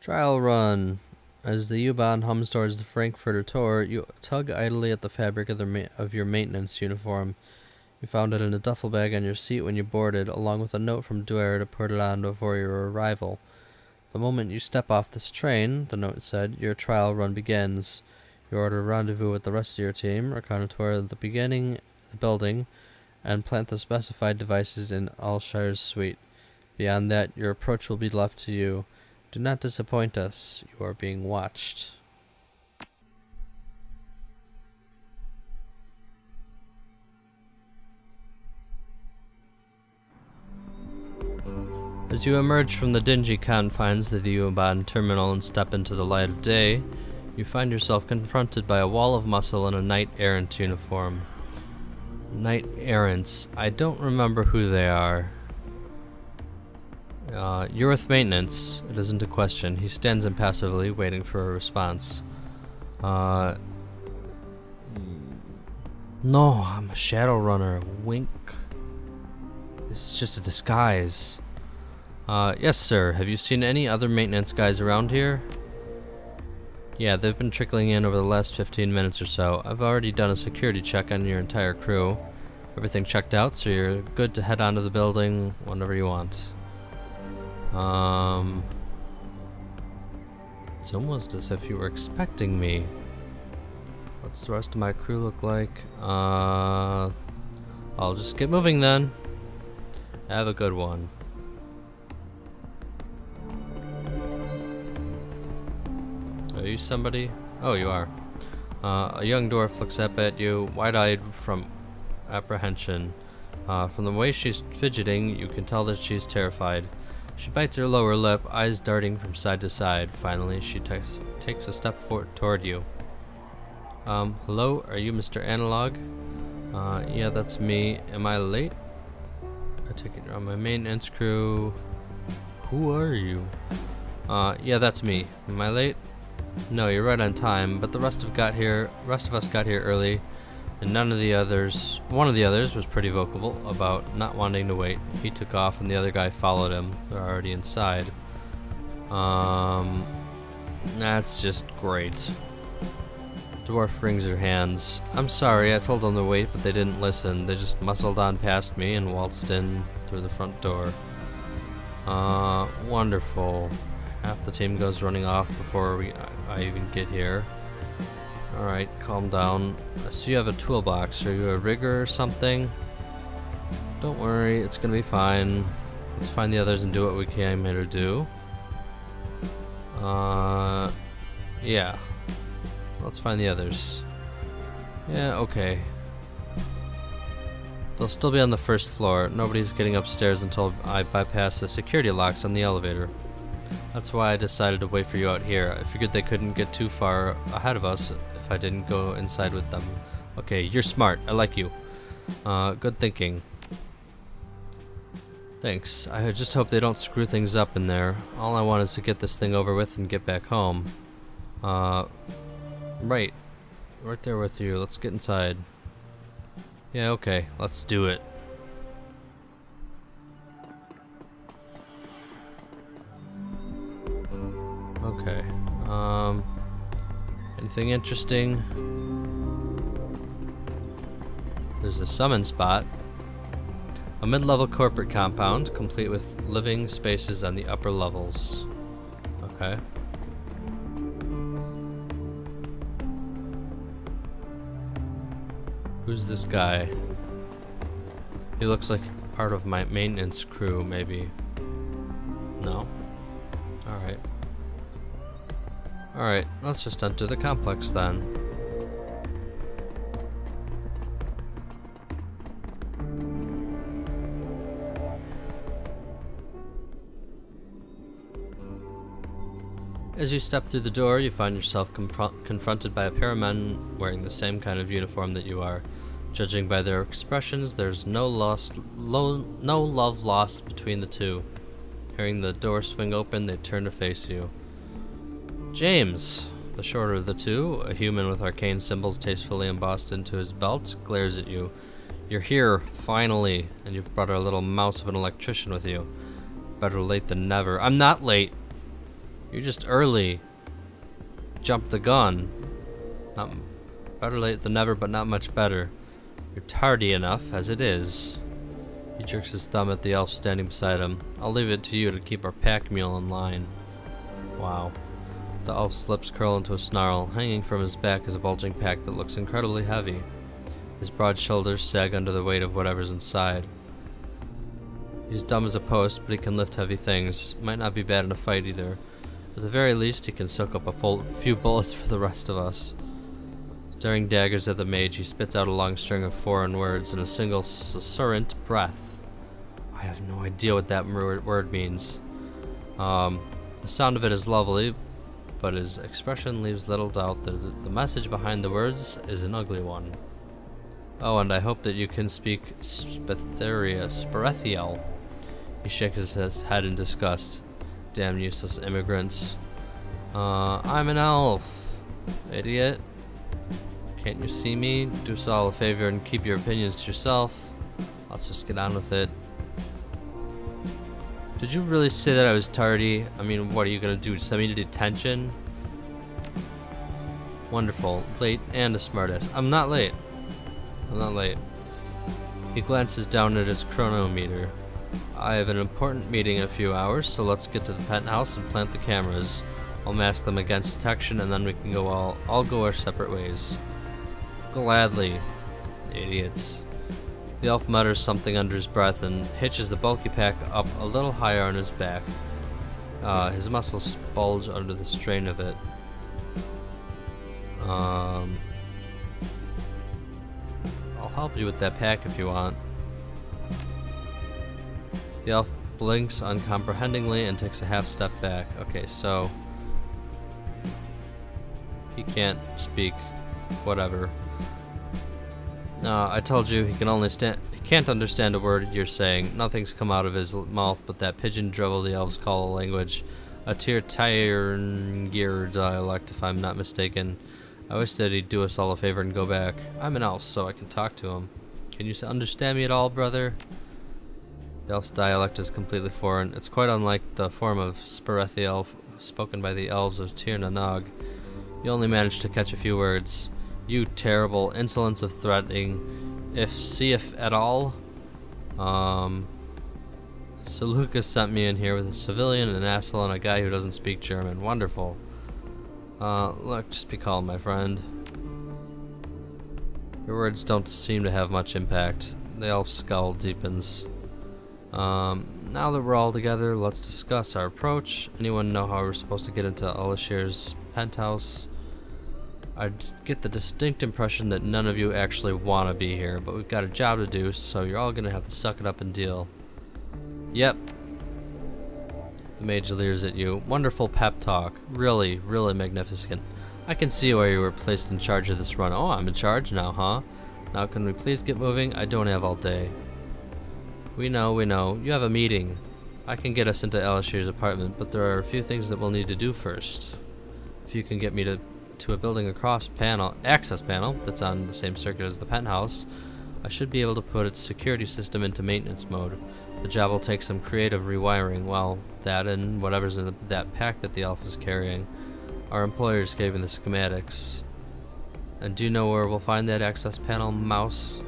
Trial run. As the U-Bahn hums towards the Frankfurter Tor, you tug idly at the fabric of your maintenance uniform. You found it in a duffel bag on your seat when you boarded, along with a note from Duer to put it on before your arrival. The moment you step off this train, the note said, your trial run begins. You order a rendezvous with the rest of your team, reconnoiter the building, and plant the specified devices in Alshire's suite. Beyond that, your approach will be left to you. Do not disappoint us. You are being watched. As you emerge from the dingy confines of the U-Bahn terminal and step into the light of day, you find yourself confronted by a wall of muscle in a knight-errant uniform. Knight-errants. I don't remember who they are. You're with maintenance. It isn't a question. He stands impassively, waiting for a response. No, I'm a Shadowrunner. Wink. This is just a disguise. Yes, sir. Have you seen any other maintenance guys around here? Yeah, they've been trickling in over the last 15 minutes or so. I've already done a security check on your entire crew. Everything checked out, so you're good to head onto the building whenever you want. It's almost as if you were expecting me. What's the rest of my crew look like? I'll just get moving then. Have a good one. Are you somebody? Oh, you are. A young dwarf looks up at you, wide-eyed from apprehension. From the way she's fidgeting, you can tell that she's terrified. She bites her lower lip, eyes darting from side to side. Finally, she takes a step toward you. Hello? Are you Mr. Analog? Yeah, that's me. Am I late? I take it you're on my maintenance crew. Who are you? Yeah, that's me. Am I late? No, you're right on time, but the rest of us got here early, and one of the others was pretty vocal about not wanting to wait. He took off and the other guy followed him. They're already inside. That's just great. Dwarf wrings her hands. I'm sorry, I told them to wait, but they didn't listen. They just muscled on past me and waltzed in through the front door. Wonderful. Half the team goes running off before I even get here. Alright, calm down. I see you have a toolbox. Are you a rigger or something? Don't worry, it's gonna be fine. Let's find the others and do what we came here to do. Yeah. Let's find the others. Yeah, okay. They'll still be on the first floor. Nobody's getting upstairs until I bypass the security locks on the elevator. That's why I decided to wait for you out here. I figured they couldn't get too far ahead of us if I didn't go inside with them. Okay, you're smart. I like you. Good thinking. Thanks. I just hope they don't screw things up in there. All I want is to get this thing over with and get back home. Right. Right there with you. Let's get inside. Yeah, okay. Let's do it. Okay. Anything interesting? There's a summon spot. A mid-level corporate compound, complete with living spaces on the upper levels. Okay. Who's this guy? He looks like part of my maintenance crew, maybe. No? Alright. Alright, let's just enter the complex then. As you step through the door, you find yourself confronted by a pair of men wearing the same kind of uniform that you are. Judging by their expressions, there's no love lost between the two. Hearing the door swing open, they turn to face you. James, the shorter of the two, a human with arcane symbols tastefully embossed into his belt, glares at you. You're here, finally, and you've brought a little mouse of an electrician with you. Better late than never. I'm not late! You're just early. Jumped the gun. Better late than never, but not much better. You're tardy enough as it is. He jerks his thumb at the elf standing beside him. I'll leave it to you to keep our pack mule in line. Wow. The elf's lips curl into a snarl. Hanging from his back is a bulging pack that looks incredibly heavy. His broad shoulders sag under the weight of whatever's inside. He's dumb as a post, but he can lift heavy things. Might not be bad in a fight either. At the very least, he can soak up a few bullets for the rest of us. Staring daggers at the mage, he spits out a long string of foreign words in a single susurrant breath. I have no idea what that word means. The sound of it is lovely, but his expression leaves little doubt that the message behind the words is an ugly one. Oh, and I hope that you can speak Sperethiel. He shakes his head in disgust. Damn useless immigrants. I'm an elf, idiot. Can't you see me? Do us all a favor and keep your opinions to yourself. Let's just get on with it. Did you really say that I was tardy? I mean, what are you gonna do? Send me to detention? Wonderful. Late and a smartass. I'm not late. I'm not late. He glances down at his chronometer. I have an important meeting in a few hours, so let's get to the penthouse and plant the cameras. I'll mask them against detection, and then we can all go our separate ways. Gladly. Idiots. The elf mutters something under his breath and hitches the bulky pack up a little higher on his back. His muscles bulge under the strain of it. I'll help you with that pack if you want. The elf blinks uncomprehendingly and takes a half step back. Okay, so he can't speak. Whatever. I told you he can't understand a word you're saying. Nothing's come out of his mouth but that pigeon drivel the elves call a language. A Tirtairngir dialect, if I'm not mistaken. I wish that he'd do us all a favor and go back. I'm an elf, so I can talk to him. Can you understand me at all, brother? The elf's dialect is completely foreign. It's quite unlike the form of Sperethiel spoken by the elves of Tir na Nog. You only managed to catch a few words. You terrible insolence of threatening, if at all. So Lucas sent me in here with a civilian, an asshole, and a guy who doesn't speak German. Wonderful. Look, just be calm, my friend. Your words don't seem to have much impact. The elf's scowl deepens. Now that we're all together, let's discuss our approach. Anyone know how we're supposed to get into Alashir's penthouse? I get the distinct impression that none of you actually want to be here, but we've got a job to do, so you're all gonna have to suck it up and deal. Yep. The mage leers at you. Wonderful pep talk. Really, really magnificent. I can see why you were placed in charge of this run. Oh, I'm in charge now, huh? Now can we please get moving? I don't have all day. We know. You have a meeting. I can get us into Alashir's apartment, but there are a few things that we'll need to do first. If you can get me to a building access panel that's on the same circuit as the penthouse, I should be able to put its security system into maintenance mode. The job will take some creative rewiring. Well, that and whatever's in that pack that the elf is carrying. Our employers gave me the schematics. And do you know where we'll find that access panel, mouse?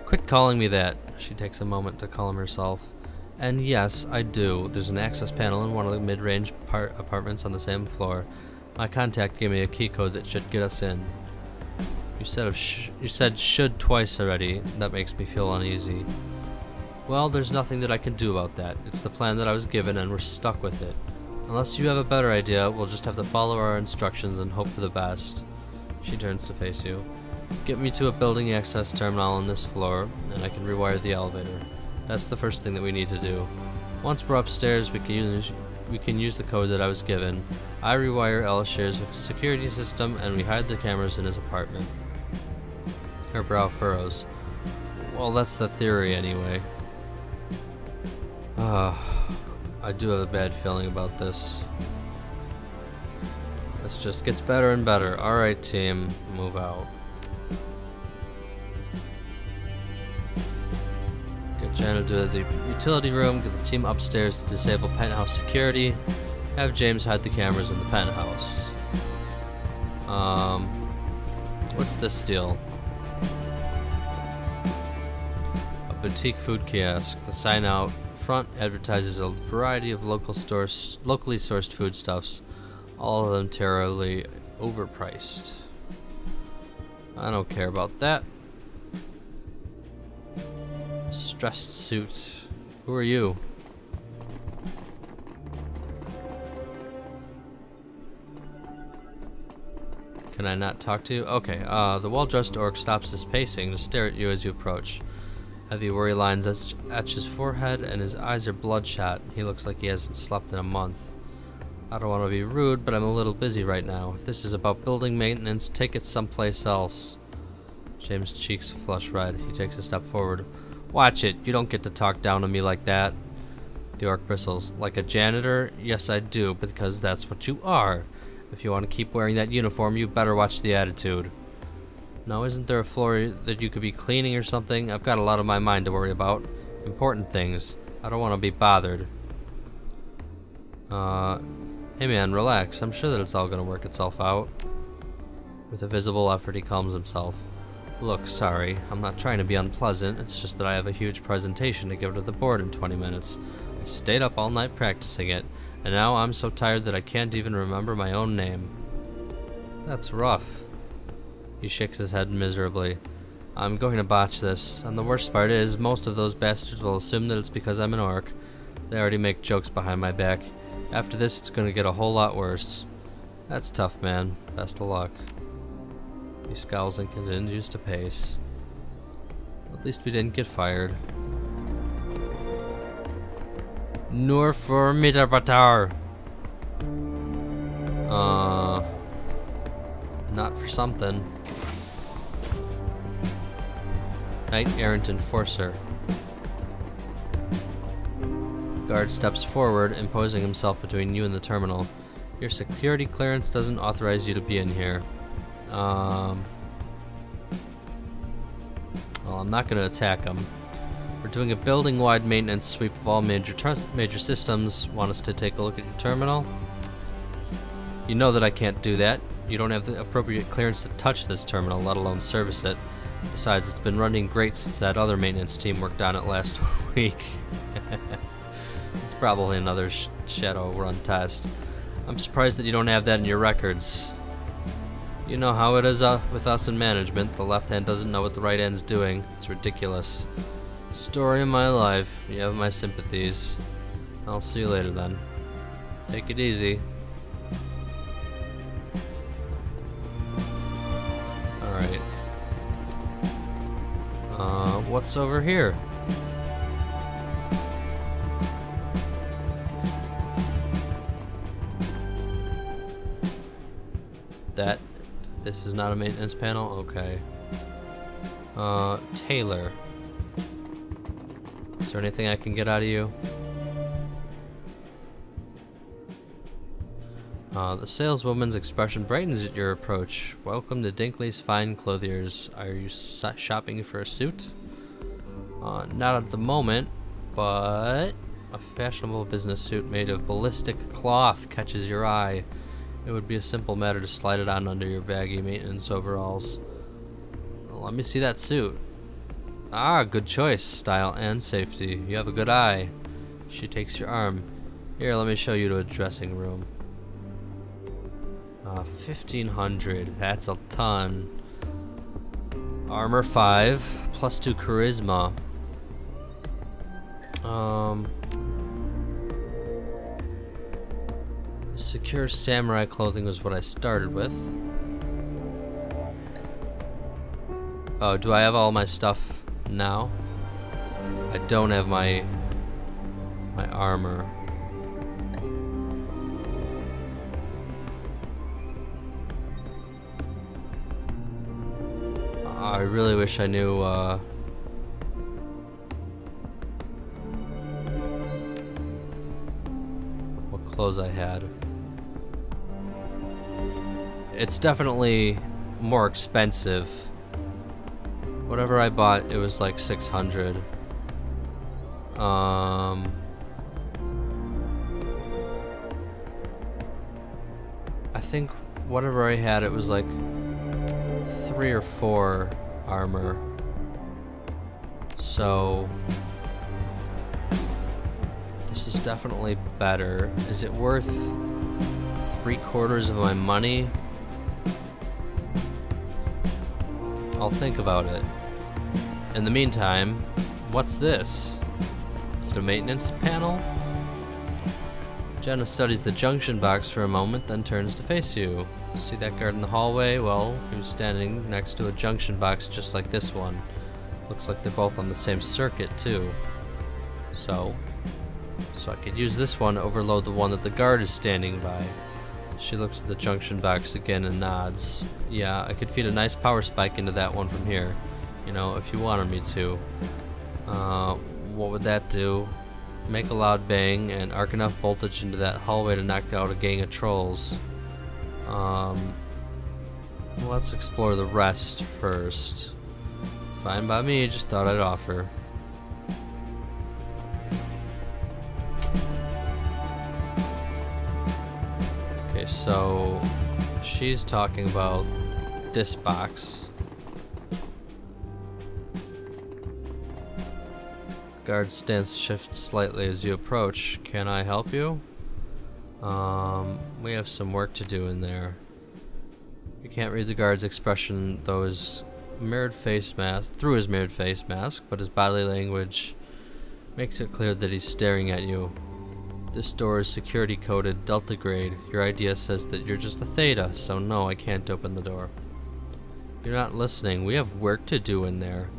Quit calling me that. She takes a moment to calm herself. And yes, I do. There's an access panel in one of the mid-range apartments on the same floor. My contact gave me a key code that should get us in. You said should twice already. That makes me feel uneasy. Well, there's nothing that I can do about that. It's the plan that I was given and we're stuck with it. Unless you have a better idea, we'll just have to follow our instructions and hope for the best. She turns to face you. Get me to a building access terminal on this floor, and I can rewire the elevator. That's the first thing that we need to do. Once we're upstairs, we can use the code that I was given. I rewire Alashir's security system, and we hide the cameras in his apartment. Her brow furrows. Well, that's the theory anyway. I do have a bad feeling about this. This just gets better and better. Alright, team, move out. Get Jenna to the utility room, get the team upstairs to disable penthouse security. Have James hide the cameras in the penthouse. What's this deal? A boutique food kiosk. The sign out front advertises a variety of locally sourced foodstuffs, all of them terribly overpriced. I don't care about that. Stressed suit. Who are you? Can I not talk to you? Okay, the well-dressed orc stops his pacing to stare at you as you approach. Heavy worry lines etch his forehead and his eyes are bloodshot. He looks like he hasn't slept in a month. I don't want to be rude, but I'm a little busy right now. If this is about building maintenance, take it someplace else. James' cheeks flush red. He takes a step forward. Watch it. You don't get to talk down to me like that. The orc bristles. Like a janitor? Yes, I do, because that's what you are. If you want to keep wearing that uniform, you better watch the attitude. Now, isn't there a floor that you could be cleaning or something? I've got a lot on my mind to worry about. Important things. I don't want to be bothered. Hey man, relax. I'm sure that it's all going to work itself out. With a visible effort, he calms himself. Look, sorry. I'm not trying to be unpleasant. It's just that I have a huge presentation to give to the board in 20 minutes. I stayed up all night practicing it. And now I'm so tired that I can't even remember my own name. That's rough. He shakes his head miserably. I'm going to botch this, and the worst part is, most of those bastards will assume that it's because I'm an orc. They already make jokes behind my back. After this, it's going to get a whole lot worse. That's tough, man. Best of luck. He scowls and continues to pace. At least we didn't get fired. Nur for Mitarbatar. Not for something. Knight Errant Enforcer. Guard steps forward, imposing himself between you and the terminal. Your security clearance doesn't authorize you to be in here. Well, I'm not going to attack him. We're doing a building-wide maintenance sweep of all major systems. Want us to take a look at your terminal? You know that I can't do that. You don't have the appropriate clearance to touch this terminal, let alone service it. Besides, it's been running great since that other maintenance team worked on it last week. It's probably another Shadowrun test. I'm surprised that you don't have that in your records. You know how it is with us in management. The left hand doesn't know what the right hand's doing. It's ridiculous. Story of my life. You have my sympathies. I'll see you later then. Take it easy. Alright. What's over here? This is not a maintenance panel? Okay. Taylor. Is there anything I can get out of you? The saleswoman's expression brightens at your approach. Welcome to Dinkley's Fine Clothiers. Are you shopping for a suit? Not at the moment, but a fashionable business suit made of ballistic cloth catches your eye. It would be a simple matter to slide it on under your baggy maintenance overalls. Well, let me see that suit. Ah, good choice, style and safety. You have a good eye. She takes your arm. Here, let me show you to a dressing room. 1500. That's a ton. Armor 5, plus 2 charisma. Secure samurai clothing was what I started with. Oh, do I have all my stuff now? I don't have my armor. I really wish I knew what clothes I had. It's definitely more expensive. Whatever I bought, it was like 600. think whatever I had, it was like 3 or 4 armor. So this is definitely better. Is it worth 3/4 of my money? I'll think about it. In the meantime, what's this? Is it a maintenance panel? Jenna studies the junction box for a moment, then turns to face you. See that guard in the hallway? Well, he was standing next to a junction box just like this one. Looks like they're both on the same circuit, too. So I could use this one to overload the one that the guard is standing by. She looks at the junction box again and nods. Yeah, I could feed a nice power spike into that one from here. You know, if you wanted me to. What would that do? Make a loud bang and arc enough voltage into that hallway to knock out a gang of trolls. Let's explore the rest first. Fine by me, just thought I'd offer. Okay, so she's talking about this box. Guard stance shifts slightly as you approach. Can I help you? We have some work to do in there. You can't read the guard's expression though through his mirrored face mask, but his body language makes it clear that he's staring at you. This door is security coded Delta grade. Your idea says that you're just a Theta, so no, I can't open the door. You're not listening. We have work to do in there.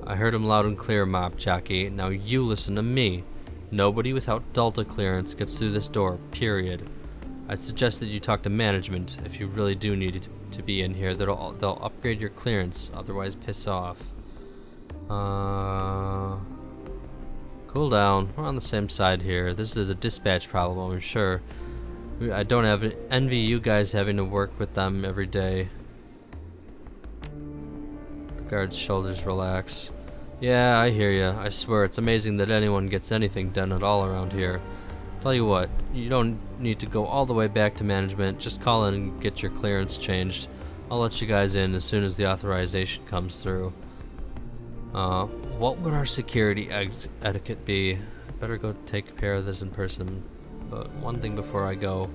I heard him loud and clear, Mop Jockey. Now you listen to me. Nobody without Delta clearance gets through this door, period. I'd suggest that you talk to management if you really do need to be in here. They'll upgrade your clearance, otherwise piss off. Cool down. We're on the same side here. This is a dispatch problem, I'm sure. I don't envy you guys having to work with them every day. The guard's shoulders relax. Yeah, I hear ya. I swear, it's amazing that anyone gets anything done at all around here. Tell you what, you don't need to go all the way back to management. Just call in and get your clearance changed. I'll let you guys in as soon as the authorization comes through. What would our security etiquette be? I better go take care of this in person. But one thing before I go.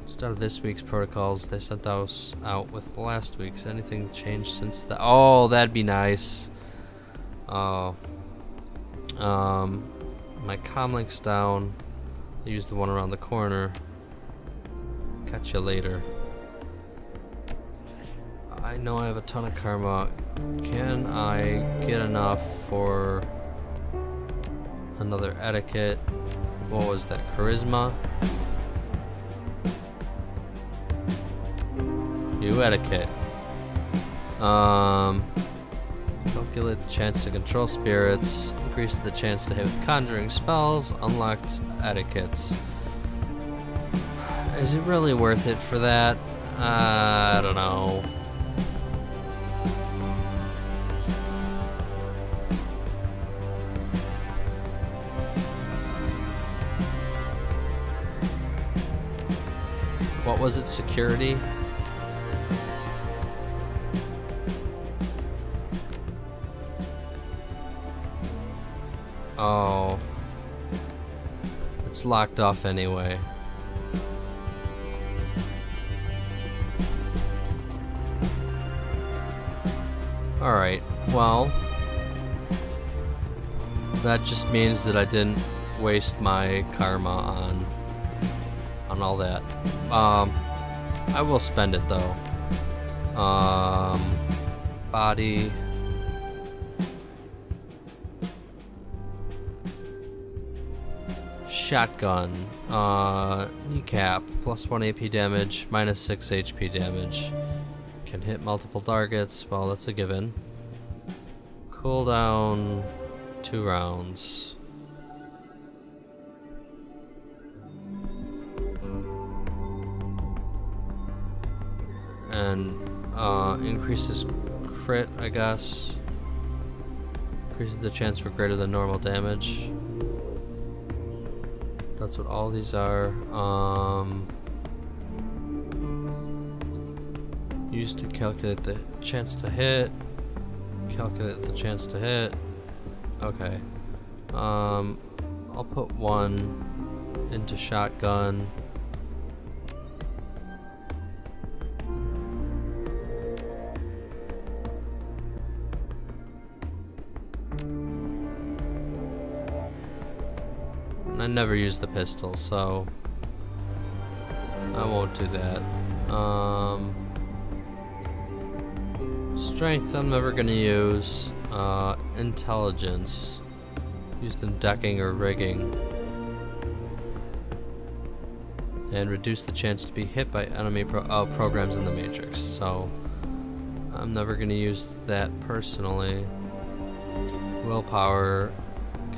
Instead of this week's protocols, they sent us out with last week's. Anything changed since that? Oh, that'd be nice. My comlink's down. I used the one around the corner. Catch you later. I know I have a ton of karma. Can I get enough for another etiquette? What was that? Charisma? New etiquette. Calculate chance to control spirits. Increase the chance to hit with conjuring spells. Unlocked etiquettes. Is it really worth it for that? I don't know. What was it? Security? Oh. It's locked off anyway. Alright, well, that just means that I didn't waste my karma on all that. I will spend it though. Body. Shotgun. Kneecap. +1 AP damage, -6 HP damage. Can hit multiple targets. Well, that's a given. Cooldown 2 rounds. And increases crit, I guess. Increases the chance for greater than normal damage. That's what all these are. Used to calculate the chance to hit. Calculate the chance to hit. Okay. I'll put 1 into shotgun. I never use the pistol, so I won't do that. Strength I'm never gonna use. Intelligence. Used in decking or rigging. And reduce the chance to be hit by enemy programs in the Matrix. So I'm never gonna use that personally. Willpower.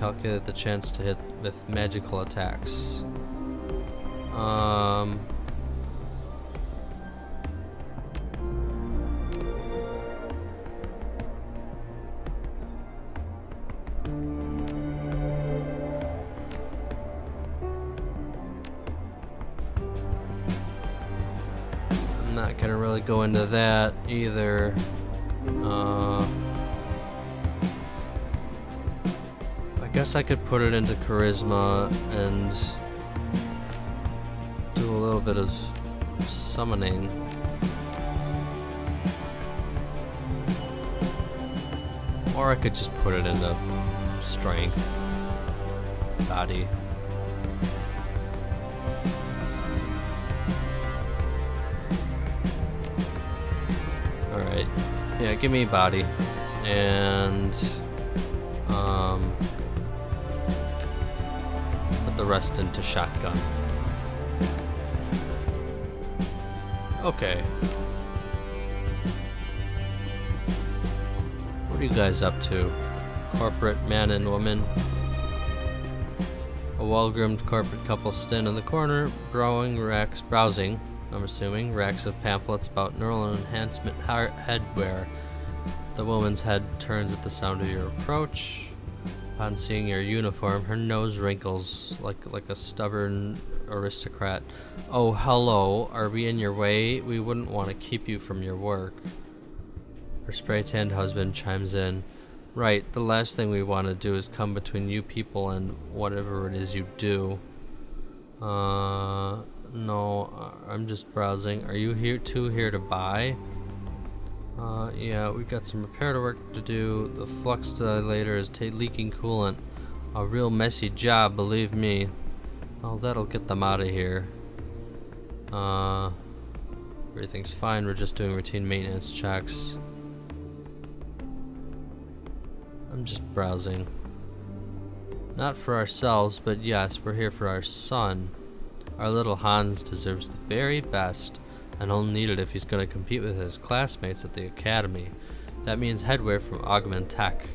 Calculate the chance to hit with magical attacks. I'm not gonna really go into that either. I guess I could put it into charisma and do a little bit of summoning. Or I could just put it into strength, body. Alright, yeah, give me body. And put the rest into shotgun. Okay. What are you guys up to? Corporate man and woman. A well-groomed corporate couple stand in the corner, browsing, I'm assuming, racks of pamphlets about neural enhancement headwear. The woman's head turns at the sound of your approach. Upon seeing your uniform, her nose wrinkles like a stubborn aristocrat. Oh, hello. Are we in your way? We wouldn't want to keep you from your work. Her spray-tanned husband chimes in. Right, the last thing we want to do is come between you people and whatever it is you do. No, I'm just browsing. Are you here to buy? Yeah, we've got some repair work to do. The flux dilator is leaking coolant. A real messy job, believe me. Oh, that'll get them out of here. Everything's fine. We're just doing routine maintenance checks. I'm just browsing. Not for ourselves, but yes, we're here for our son. Our little Hans deserves the very best, and he'll need it if he's going to compete with his classmates at the academy. That means headwear from Augment Tech.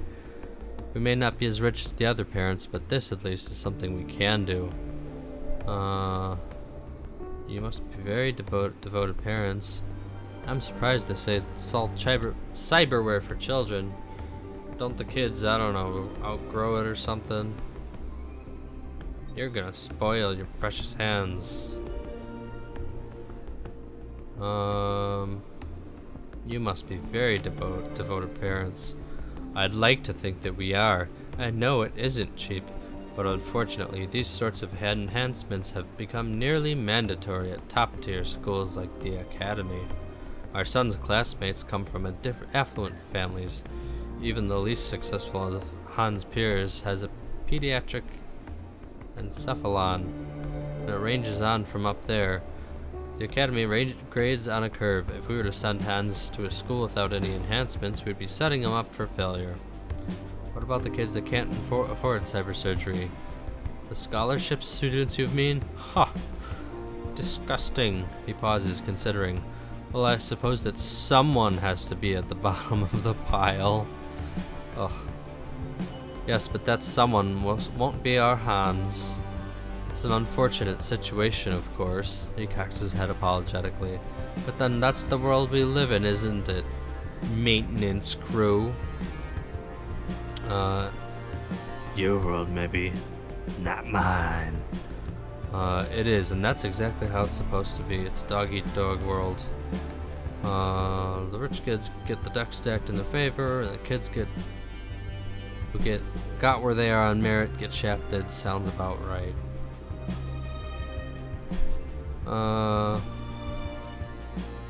We may not be as rich as the other parents, but this at least is something we can do. You must be very devoted parents. I'm surprised they say it's all cyberware for children. Don't the kids, I don't know, outgrow it or something? You're gonna spoil your precious hands. You must be very devoted parents. I'd like to think that we are. I know it isn't cheap, but unfortunately these sorts of enhancements have become nearly mandatory at top-tier schools like the Academy. Our son's classmates come from affluent families. Even the least successful of Hans' peers has a pediatric encephalon, and it ranges on from up there. The Academy grades on a curve. If we were to send Hans to a school without any enhancements, we'd be setting him up for failure. What about the kids that can't afford cyber surgery? The scholarship students, you mean? Ha! Disgusting. He pauses, considering. Well, I suppose that someone has to be at the bottom of the pile. Ugh. Yes, but that someone won't be our Hans. It's an unfortunate situation, of course. He cocks his head apologetically. But then that's the world we live in, isn't it? Maintenance crew. Your world, maybe. Not mine. It is, and that's exactly how it's supposed to be. It's dog-eat-dog world. The rich kids get the deck stacked in their favor, and the kids who got where they are on merit get shafted. Sounds about right.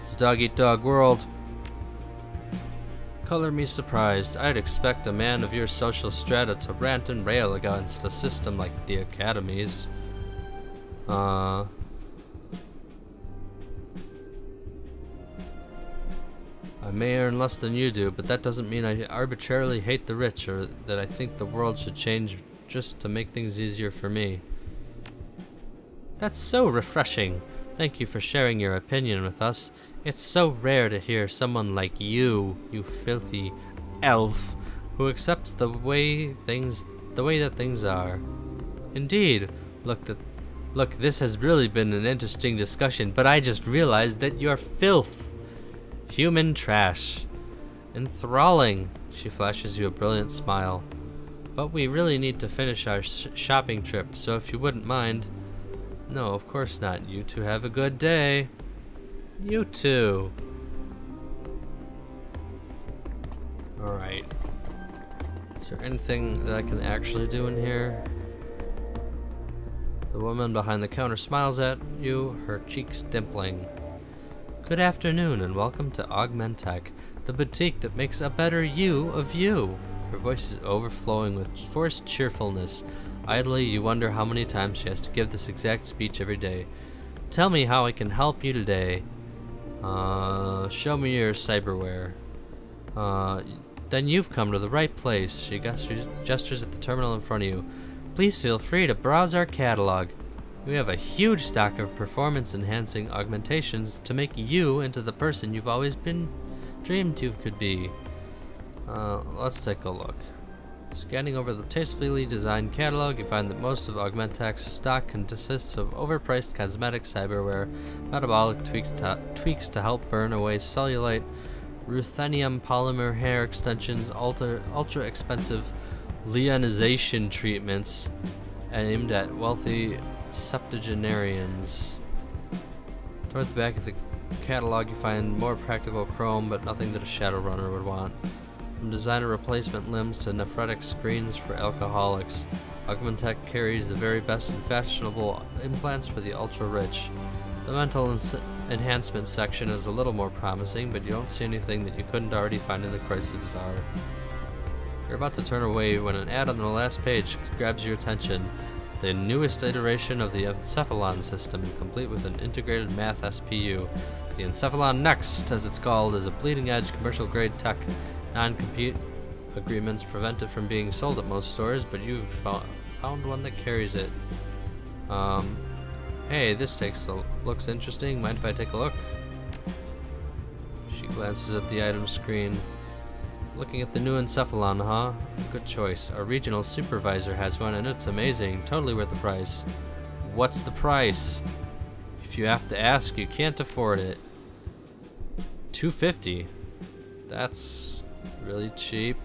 It's a dog-eat-dog world. Color me surprised. I'd expect a man of your social strata to rant and rail against a system like the academies. I may earn less than you do, but that doesn't mean I arbitrarily hate the rich or that I think the world should change just to make things easier for me. That's so refreshing. Thank you for sharing your opinion with us. It's so rare to hear someone like you filthy elf, who accepts the way that things are. Indeed. Look, this has really been an interesting discussion, but I just realized that you're filth. Human trash. Enthralling. She flashes you a brilliant smile. But we really need to finish our shopping trip, so if you wouldn't mind. No, of course not. You two have a good day. You too. Alright. Is there anything that I can actually do in here? The woman behind the counter smiles at you, her cheeks dimpling. Good afternoon and welcome to Augmentech, the boutique that makes a better you of you. Her voice is overflowing with forced cheerfulness. Idly, you wonder how many times she has to give this exact speech every day. Tell me how I can help you today. Show me your cyberware. Then you've come to the right place. She gestures at the terminal in front of you. Please feel free to browse our catalog. We have a huge stock of performance-enhancing augmentations to make you into the person you've always dreamed you could be. Let's take a look. Scanning over the tastefully designed catalog, you find that most of Augmentech's stock consists of overpriced cosmetic cyberware, metabolic tweaks to help burn away cellulite, ruthenium polymer hair extensions, ultra-expensive leonization treatments aimed at wealthy septuagenarians. Toward the back of the catalog, you find more practical chrome, but nothing that a Shadowrunner would want. From designer replacement limbs to nephrotic screens for alcoholics, Augmentech carries the very best and fashionable implants for the ultra-rich. The mental enhancement section is a little more promising, but you don't see anything that you couldn't already find in the Chrysler Bazaar. You're about to turn away when an ad on the last page grabs your attention. The newest iteration of the Encephalon system, complete with an integrated math SPU. The Encephalon Next, as it's called, is a bleeding-edge commercial-grade tech. Non-compete agreements prevent it from being sold at most stores, but you've found one that carries it. Hey, this looks interesting. Mind if I take a look? She glances at the item screen. Looking at the new Encephalon, huh? Good choice. Our regional supervisor has one and it's amazing. Totally worth the price. What's the price? If you have to ask, you can't afford it. $250. That's really cheap.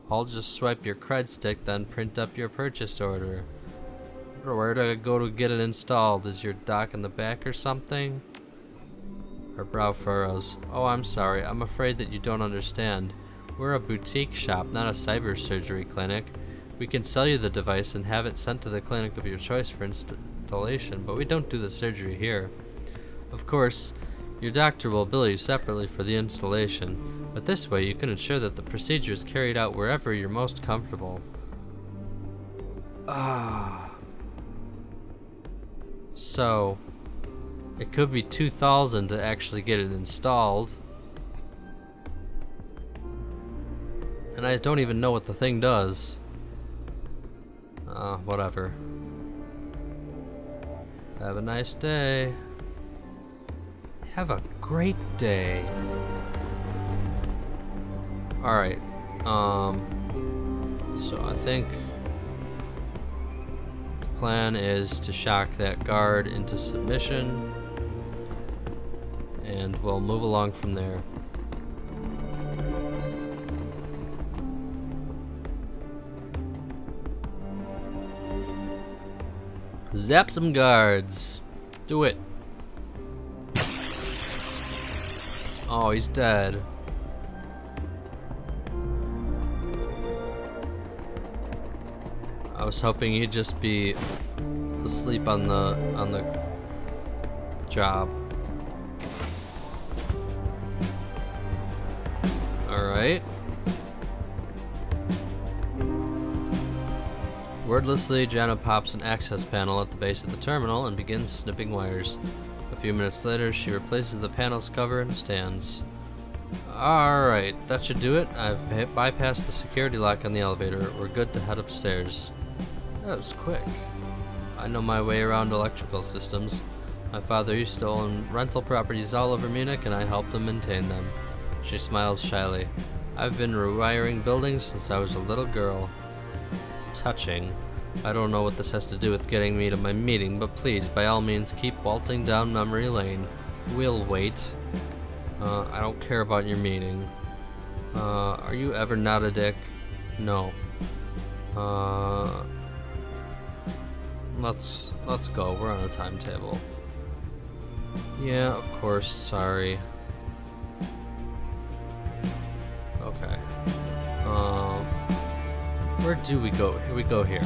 I'll just swipe your cred stick, then print up your purchase order. Where do I go to get it installed? Is your dock in the back or something? Her brow furrows. Oh, I'm sorry. I'm afraid that you don't understand. We're a boutique shop, not a cyber surgery clinic. We can sell you the device and have it sent to the clinic of your choice for installation, but we don't do the surgery here. Of course, your doctor will bill you separately for the installation, but this way you can ensure that the procedure is carried out wherever you're most comfortable. So, it could be $2,000 to actually get it installed. And I don't even know what the thing does. Whatever. Have a nice day. Have a great day. Alright. So I think the plan is to shock that guard into submission, and we'll move along from there. Zap some guards. Do it. Oh, he's dead. I was hoping he'd just be asleep on the job. Alright. Wordlessly, Jana pops an access panel at the base of the terminal and begins snipping wires. A few minutes later, she replaces the panel's cover and stands. Alright, that should do it. I've bypassed the security lock on the elevator. We're good to head upstairs. That was quick. I know my way around electrical systems. My father used to own rental properties all over Munich, and I helped him maintain them. She smiles shyly. I've been rewiring buildings since I was a little girl. Touching. I don't know what this has to do with getting me to my meeting, but please, by all means, keep waltzing down memory lane. We'll wait. I don't care about your meeting. Are you ever not a dick? No. Let's go. We're on a timetable. Yeah, of course. Sorry. Okay. Where do we go? Here we go here.